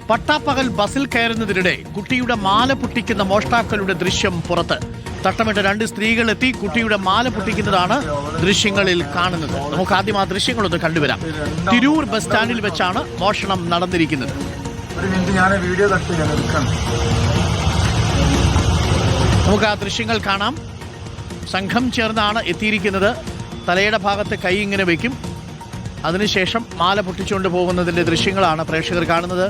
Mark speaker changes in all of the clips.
Speaker 1: പട്ടാപ്പകൽ ബസ്സിൽ കയറുന്നതിനിടെ കുട്ടിയുടെ മാല പൊട്ടിക്കുന്ന മോഷ്ടാക്കളുടെ ദൃശ്യം പുറത്ത്. തട്ടമിട്ട രണ്ട് സ്ത്രീകളെത്തി കുട്ടിയുടെ മാല പൊട്ടിക്കുന്നതാണ് ദൃശ്യങ്ങളിൽ കാണുന്നത്. നമുക്ക് ആദ്യം ആ ദൃശ്യങ്ങളൊന്ന് കണ്ടുവരാം. തിരൂർ ബസ് സ്റ്റാൻഡിൽ വെച്ചാണ് മോഷണം നടന്നിരിക്കുന്നത്. നമുക്ക് ആ ദൃശ്യങ്ങൾ കാണാം. സംഘം ചേർന്നാണ് എത്തിയിരിക്കുന്നത്. തലയുടെ ഭാഗത്ത് കൈ ഇങ്ങനെ വയ്ക്കും. അതിനുശേഷം മാല പൊട്ടിച്ചുകൊണ്ട് പോകുന്നതിന്റെ ദൃശ്യങ്ങളാണ് പ്രേക്ഷകർ കാണുന്നത്.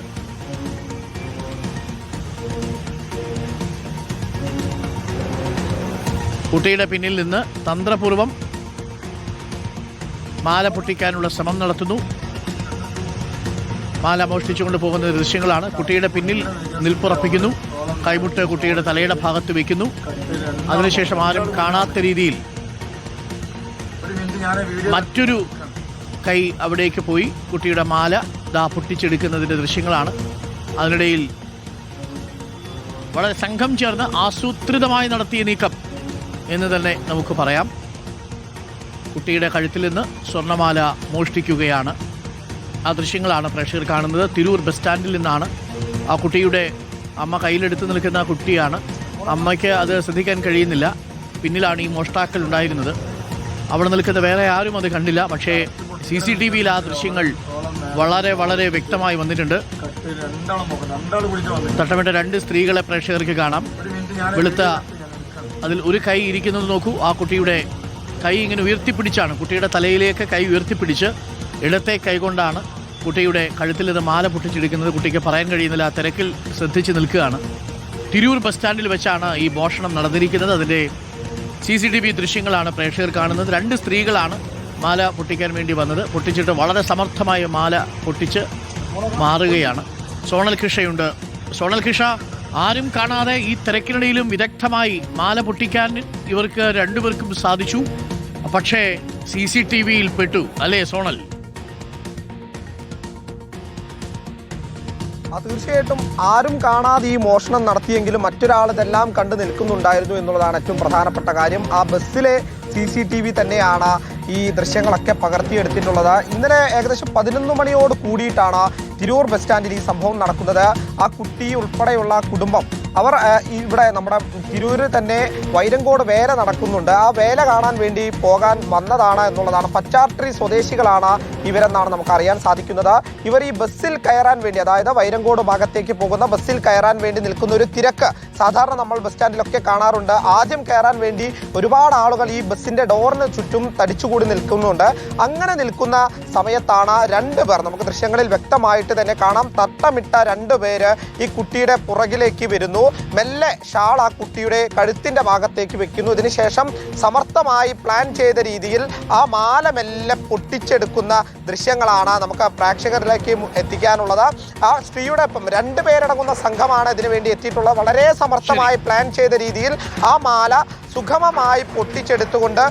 Speaker 1: കുട്ടിയുടെ പിന്നിൽ നിന്ന് തന്ത്രപൂർവം മാല പൊട്ടിക്കാനുള്ള ശ്രമം നടത്തുന്നു. മാല മോഷ്ടിച്ചുകൊണ്ട് പോകുന്ന ദൃശ്യങ്ങളാണ്. കുട്ടിയുടെ പിന്നിൽ നിൽപ്പുറപ്പിക്കുന്നു. കൈമുട്ട് കുട്ടിയുടെ തലയുടെ ഭാഗത്ത് വയ്ക്കുന്നു. അതിനുശേഷം ആരും കാണാത്ത രീതിയിൽ മറ്റൊരു കൈ അവിടേക്ക് പോയി കുട്ടിയുടെ മാല പൊട്ടിച്ചെടുക്കുന്നതിൻ്റെ ദൃശ്യങ്ങളാണ്. അതിനിടയിൽ വളരെ സംഘം ചേർന്ന് ആസൂത്രിതമായി നടത്തിയ നീക്കം എന്ന് തന്നെ നമുക്ക് പറയാം. കുട്ടിയുടെ കഴുത്തിൽ നിന്ന് സ്വർണ്ണമാല മോഷ്ടിക്കുകയാണ്. ആ ദൃശ്യങ്ങളാണ് പ്രേക്ഷകർ കാണുന്നത്. തിരൂർ ബസ് സ്റ്റാൻഡിൽ നിന്നാണ്. ആ കുട്ടിയുടെ അമ്മ കയ്യിലെടുത്ത് നിൽക്കുന്ന കുട്ടിയാണ്. അമ്മയ്ക്ക് അത് ശ്രദ്ധിക്കാൻ കഴിയുന്നില്ല. പിന്നിലാണ് ഈ മോഷ്ടാക്കൾ ഉണ്ടായിരുന്നത്. അവിടെ നിൽക്കുന്ന വേറെ ആരും അത് കണ്ടില്ല. പക്ഷേ CCTVയിൽ ആ ദൃശ്യങ്ങൾ വളരെ വളരെ വ്യക്തമായി വന്നിട്ടുണ്ട്. തട്ടമിട്ട രണ്ട് സ്ത്രീകളെ പ്രേക്ഷകർക്ക് കാണാം. വെളുത്ത അതിൽ ഒരു കൈ ഇരിക്കുന്നത് നോക്കൂ. ആ കുട്ടിയുടെ കൈ ഇങ്ങനെ ഉയർത്തിപ്പിടിച്ചാണ്, കുട്ടിയുടെ തലയിലേക്ക് കൈ ഉയർത്തിപ്പിടിച്ച് ഇടത്തെ കൈ കൊണ്ടാണ് കുട്ടിയുടെ കഴുത്തിൽ നിന്ന് മാല പൊട്ടിച്ചെടുക്കുന്നത്. കുട്ടിക്ക് പറയാൻ കഴിയുന്നില്ല. ആ തിരക്കിൽ ശ്രദ്ധിച്ച് നിൽക്കുകയാണ്. തിരൂർ ബസ് സ്റ്റാൻഡിൽ വെച്ചാണ് ഈ മോഷണം നടന്നിരിക്കുന്നത്. അതിൻ്റെ CCTV ദൃശ്യങ്ങളാണ് പ്രേക്ഷകർ കാണുന്നത്. രണ്ട് സ്ത്രീകളാണ് മാല പൊട്ടിക്കാൻ വേണ്ടി വന്നത്. പൊട്ടിച്ചിട്ട് വളരെ സമർത്ഥമായ മാല പൊട്ടിച്ച് മാറുകയാണ്. സോണൽ ഖിഷയുണ്ട്. സോണൽ ഖിഷ, ആരും കാണാതെ ഈ തിരക്കിനിടയിലും വിദഗ്ധമായി മാല പൊട്ടിക്കാൻ ഇവർക്ക് രണ്ടുപേർക്കും സാധിച്ചു. പക്ഷേ CCTVയിൽ പെട്ടു അല്ലേ സോണൽ?
Speaker 2: തീർച്ചയായിട്ടും ആരും കാണാതെ ഈ മോഷണം നടത്തിയെങ്കിലും മറ്റൊരാൾ ഇതെല്ലാം കണ്ടു നിൽക്കുന്നുണ്ടായിരുന്നു എന്നുള്ളതാണ് ഏറ്റവും പ്രധാനപ്പെട്ട കാര്യം. ആ ബസ്സിലെ CCTV തന്നെയാണ് ഈ ദൃശ്യങ്ങളൊക്കെ പകർത്തിയെടുത്തിട്ടുള്ളത്. ഇന്നലെ ഏകദേശം 11 മണിയോട് കൂടിയിട്ടാണ് തിരൂർ ബസ് സ്റ്റാൻഡിൽ ഈ സംഭവം നടക്കുന്നത്. ആ കുട്ടി ഉൾപ്പെടെയുള്ള കുടുംബം അവർ ഇവിടെ നമ്മുടെ തിരൂരിൽ തന്നെ വൈരങ്കോട് വേല നടക്കുന്നുണ്ട്. ആ വേല കാണാൻ വേണ്ടി പോകാൻ വന്നതാണ് എന്നുള്ളതാണ്. പച്ചാട്രി സ്വദേശികളാണ് ഇവരെന്നാണ് നമുക്ക് അറിയാൻ സാധിക്കുന്നത്. ഇവർ ഈ ബസ്സിൽ കയറാൻ വേണ്ടി, അതായത് വൈരങ്കോട് ഭാഗത്തേക്ക് പോകുന്ന ബസ്സിൽ കയറാൻ വേണ്ടി നിൽക്കുന്ന ഒരു തിരക്ക് സാധാരണ നമ്മൾ ബസ് സ്റ്റാൻഡിലൊക്കെ കാണാറുണ്ട്. ആദ്യം കയറാൻ വേണ്ടി ഒരുപാട് ആളുകൾ ഈ ബസ്സിന്റെ ഡോറിന് ചുറ്റും തടിച്ചുകൂടി നിൽക്കുന്നുണ്ട്. അങ്ങനെ നിൽക്കുന്ന സമയത്താണ് രണ്ടുപേർ, നമുക്ക് ദൃശ്യങ്ങളിൽ വ്യക്തമായിട്ട് തന്നെ കാണാം, തട്ടമിട്ട രണ്ടുപേര് ഈ കുട്ടിയുടെ പുറകിലേക്ക് വരുന്നു. മെല്ലെ ഷാൾ ആ കുട്ടിയുടെ കഴുത്തിന്റെ ഭാഗത്തേക്ക് വെക്കുന്നു. ഇതിനുശേഷം സമർത്ഥമായി പ്ലാൻ ചെയ്ത രീതിയിൽ ആ മാല മെല്ലെ പൊട്ടിച്ചെടുക്കുന്ന ദൃശ്യങ്ങളാണ് നമുക്ക് പ്രേക്ഷകരിലേക്ക് എത്തിക്കാനുള്ളത്. ആ സ്ത്രീയുടെ രണ്ടുപേരടങ്ങുന്ന സംഘമാണ് ഇതിനു വേണ്ടി എത്തിയിട്ടുള്ളത്. വളരെ സമർത്ഥമായി പ്ലാൻ ചെയ്ത രീതിയിൽ ആ മാല സുഗമമായി പൊട്ടിച്ചെടുത്തുകൊണ്ട്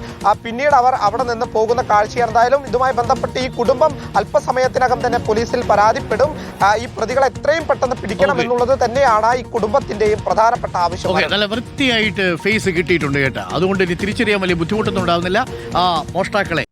Speaker 2: പിന്നീട് അവർ അവിടെ നിന്ന് പോകുന്ന കാഴ്ചയാണ്. എന്തായാലും ഇതുമായി ബന്ധപ്പെട്ട് ഈ കുടുംബം അല്പസമയത്തിനകം തന്നെ പോലീസിൽ പരാതിപ്പെടും. ഈ പ്രതികളെ എത്രയും പെട്ടെന്ന് പിടിക്കണം എന്നുള്ളത് തന്നെയാണ് ഈ കുടുംബത്തിന്റെയും പ്രധാനപ്പെട്ട ആവശ്യം.
Speaker 1: നല്ല വൃത്തിയായിട്ട് ഫേസ് കിട്ടിയിട്ടുണ്ട് കേട്ടോ. അതുകൊണ്ട് ഇനി തിരിച്ചറിയാൻ വലിയ ബുദ്ധിമുട്ടൊന്നും ഉണ്ടാകുന്നില്ല. ആ മോഷ്ടാക്കളെ